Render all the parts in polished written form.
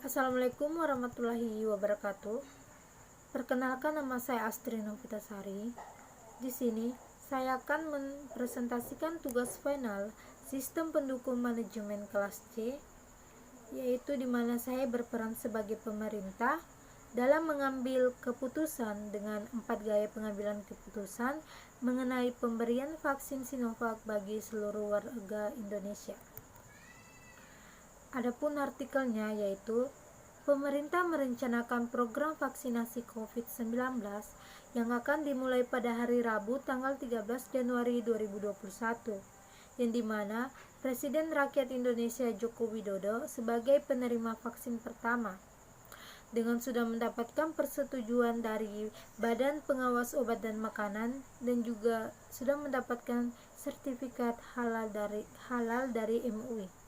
Assalamualaikum warahmatullahi wabarakatuh. Perkenalkan, nama saya Astri Novitasari. Di sini saya akan mempresentasikan tugas final sistem pendukung manajemen kelas C, yaitu di mana saya berperan sebagai pemerintah dalam mengambil keputusan dengan 4 gaya pengambilan keputusan mengenai pemberian vaksin Sinovac bagi seluruh warga Indonesia. Adapun artikelnya yaitu pemerintah merencanakan program vaksinasi COVID-19 yang akan dimulai pada hari Rabu tanggal 13 Januari 2021, yang dimana Presiden Rakyat Indonesia Joko Widodo sebagai penerima vaksin pertama dengan sudah mendapatkan persetujuan dari Badan Pengawas Obat dan Makanan dan juga sudah mendapatkan sertifikat halal dari MUI.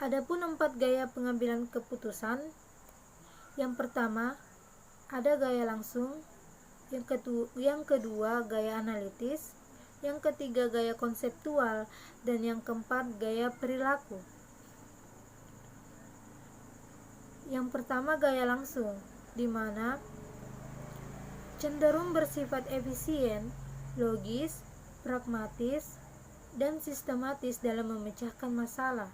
Adapun 4 gaya pengambilan keputusan. Yang pertama, ada gaya langsung, yang kedua gaya analitis, yang ketiga gaya konseptual, dan yang keempat gaya perilaku. Yang pertama gaya langsung, di mana cenderung bersifat efisien, logis, pragmatis, dan sistematis dalam memecahkan masalah.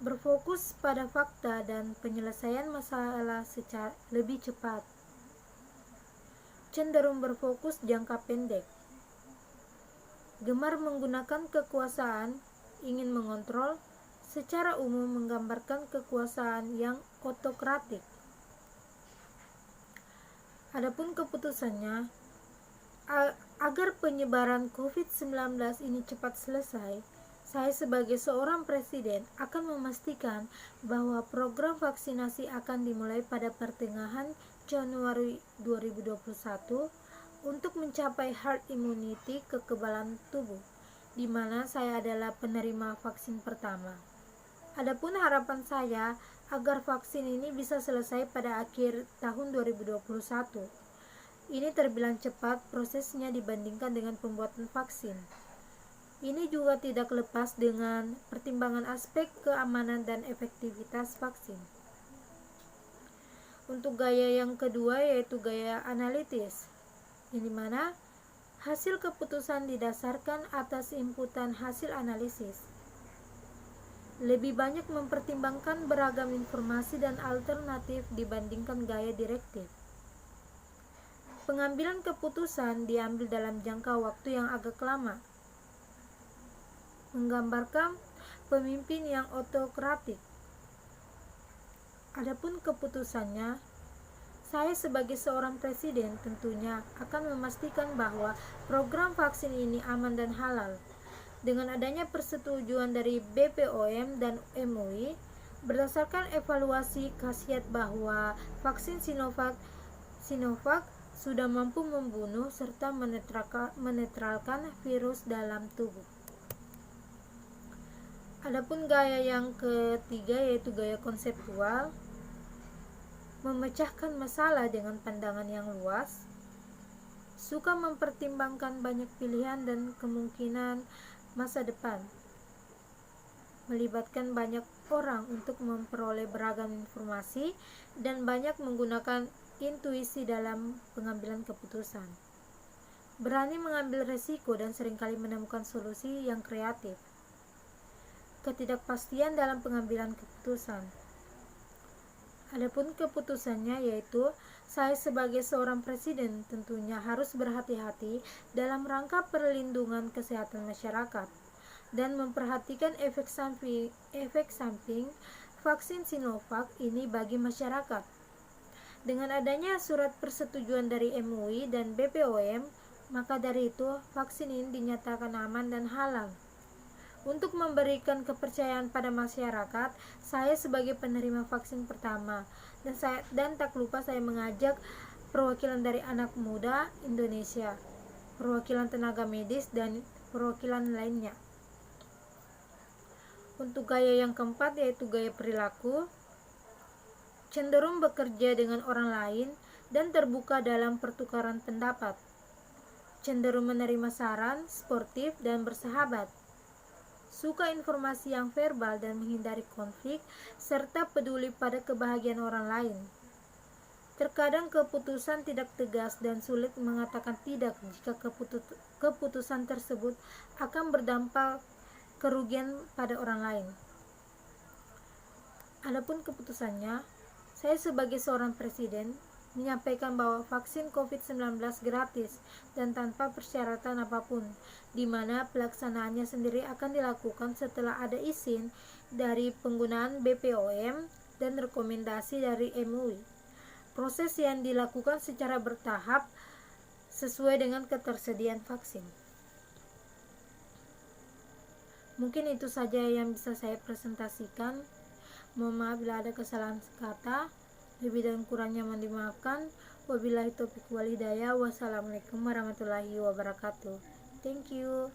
Berfokus pada fakta dan penyelesaian masalah secara lebih cepat. Cenderung berfokus jangka pendek. Gemar menggunakan kekuasaan, ingin mengontrol, secara umum menggambarkan kekuasaan yang otokratik. Adapun keputusannya, agar penyebaran COVID-19 ini cepat selesai, saya sebagai seorang presiden akan memastikan bahwa program vaksinasi akan dimulai pada pertengahan Januari 2021 untuk mencapai herd immunity, kekebalan tubuh, di mana saya adalah penerima vaksin pertama. Adapun harapan saya agar vaksin ini bisa selesai pada akhir tahun 2021. Ini terbilang cepat prosesnya dibandingkan dengan pembuatan vaksin. Ini juga tidak lepas dengan pertimbangan aspek keamanan dan efektivitas vaksin. Untuk gaya yang kedua yaitu gaya analitis, yang dimana hasil keputusan didasarkan atas inputan hasil analisis. Lebih banyak mempertimbangkan beragam informasi dan alternatif dibandingkan gaya direktif. Pengambilan keputusan diambil dalam jangka waktu yang agak lama, menggambarkan pemimpin yang otokratik. Adapun keputusannya, saya sebagai seorang presiden tentunya akan memastikan bahwa program vaksin ini aman dan halal. Dengan adanya persetujuan dari BPOM dan MUI, berdasarkan evaluasi khasiat bahwa vaksin Sinovac sudah mampu membunuh serta menetralkan virus dalam tubuh. Adapun gaya yang ketiga yaitu gaya konseptual, memecahkan masalah dengan pandangan yang luas, suka mempertimbangkan banyak pilihan dan kemungkinan masa depan, melibatkan banyak orang untuk memperoleh beragam informasi dan banyak menggunakan intuisi dalam pengambilan keputusan, berani mengambil resiko dan seringkali menemukan solusi yang kreatif. Ketidakpastian dalam pengambilan keputusan. Adapun keputusannya yaitu saya sebagai seorang presiden tentunya harus berhati-hati dalam rangka perlindungan kesehatan masyarakat dan memperhatikan efek samping vaksin Sinovac ini bagi masyarakat. Dengan adanya surat persetujuan dari MUI dan BPOM, maka dari itu vaksin ini dinyatakan aman dan halal. Untuk memberikan kepercayaan pada masyarakat, saya sebagai penerima vaksin pertama dan tak lupa saya mengajak perwakilan dari anak muda Indonesia, perwakilan tenaga medis dan perwakilan lainnya. Untuk gaya yang keempat yaitu gaya perilaku, cenderung bekerja dengan orang lain dan terbuka dalam pertukaran pendapat, cenderung menerima saran, sportif dan bersahabat. suka informasi yang verbal dan menghindari konflik, serta peduli pada kebahagiaan orang lain. Terkadang keputusan tidak tegas dan sulit mengatakan tidak jika keputusan tersebut akan berdampak kerugian pada orang lain. Adapun keputusannya, saya sebagai seorang presiden menyampaikan bahwa vaksin COVID-19 gratis dan tanpa persyaratan apapun, di mana pelaksanaannya sendiri akan dilakukan setelah ada izin dari penggunaan BPOM dan rekomendasi dari MUI. Proses yang dilakukan secara bertahap sesuai dengan ketersediaan vaksin. Mungkin itu saja yang bisa saya presentasikan. Mohon maaf bila ada kesalahan kata. Lebih dan kurangnya mohon dimaafkan. Wabillahi taufiq wal hidayah. Wassalamualaikum warahmatullahi wabarakatuh. Thank you.